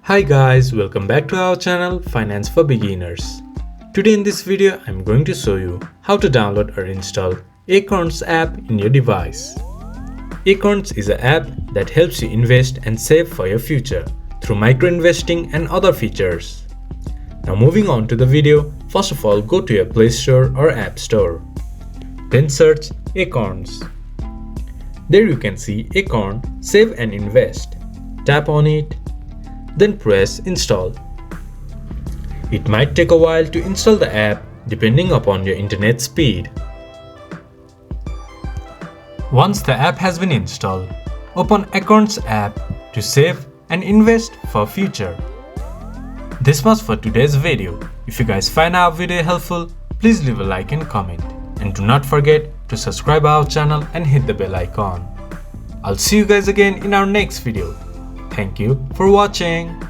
Hi guys, welcome back to our channel Finance for Beginners. Today in this video I'm going to show you how to download or install Acorns app in your device. Acorns is an app that helps you invest and save for your future through micro investing and other features. Now moving on to the video, first of all go to your Play Store or App Store. Then search Acorns. There you can see Acorn Save and Invest. Tap on it. Then press install. It might take a while to install the app depending upon your internet speed. Once the app has been installed, open Acorns app to save and invest for future. This was for today's video. If you guys find our video helpful, please leave a like and comment. And do not forget to subscribe our channel and hit the bell icon. I'll see you guys again in our next video. Thank you for watching.